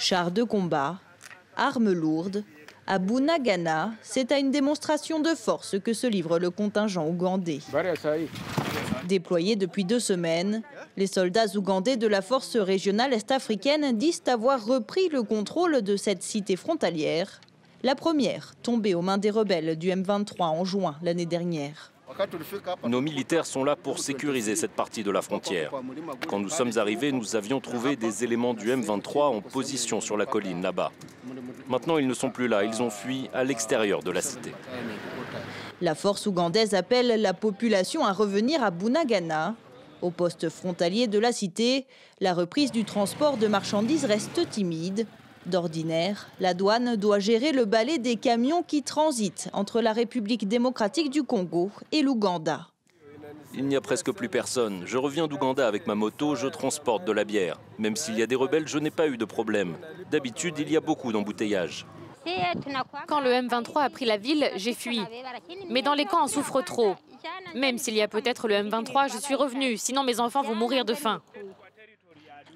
Chars de combat, armes lourdes, à Bunagana, c'est à une démonstration de force que se livre le contingent ougandais. Déployés depuis 2 semaines, les soldats ougandais de la force régionale est-africaine disent avoir repris le contrôle de cette cité frontalière, la première tombée aux mains des rebelles du M23 en juin l'année dernière. Nos militaires sont là pour sécuriser cette partie de la frontière. Quand nous sommes arrivés, nous avions trouvé des éléments du M23 en position sur la colline là-bas. Maintenant, ils ne sont plus là, ils ont fui à l'extérieur de la cité. La force ougandaise appelle la population à revenir à Bunagana. Au poste frontalier de la cité, la reprise du transport de marchandises reste timide. D'ordinaire, la douane doit gérer le balai des camions qui transitent entre la République démocratique du Congo et l'Ouganda. Il n'y a presque plus personne. Je reviens d'Ouganda avec ma moto, je transporte de la bière. Même s'il y a des rebelles, je n'ai pas eu de problème. D'habitude, il y a beaucoup d'embouteillages. Quand le M23 a pris la ville, j'ai fui. Mais dans les camps, on souffre trop. Même s'il y a peut-être le M23, je suis revenu. Sinon, mes enfants vont mourir de faim.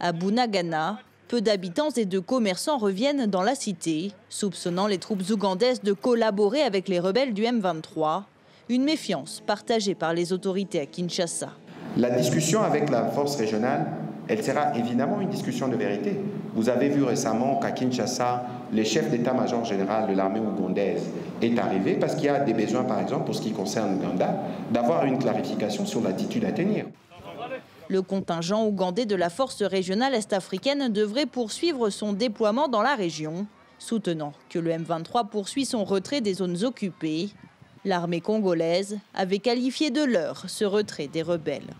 À Bunagana, peu d'habitants et de commerçants reviennent dans la cité, soupçonnant les troupes ougandaises de collaborer avec les rebelles du M23. Une méfiance partagée par les autorités à Kinshasa. La discussion avec la force régionale, elle sera évidemment une discussion de vérité. Vous avez vu récemment qu'à Kinshasa, le chef d'état-major général de l'armée ougandaise est arrivé parce qu'il y a des besoins, par exemple, pour ce qui concerne l'Ouganda, d'avoir une clarification sur l'attitude à tenir. Le contingent ougandais de la force régionale est-africaine devrait poursuivre son déploiement dans la région, soutenant que le M23 poursuit son retrait des zones occupées. L'armée congolaise avait qualifié de leurre ce retrait des rebelles.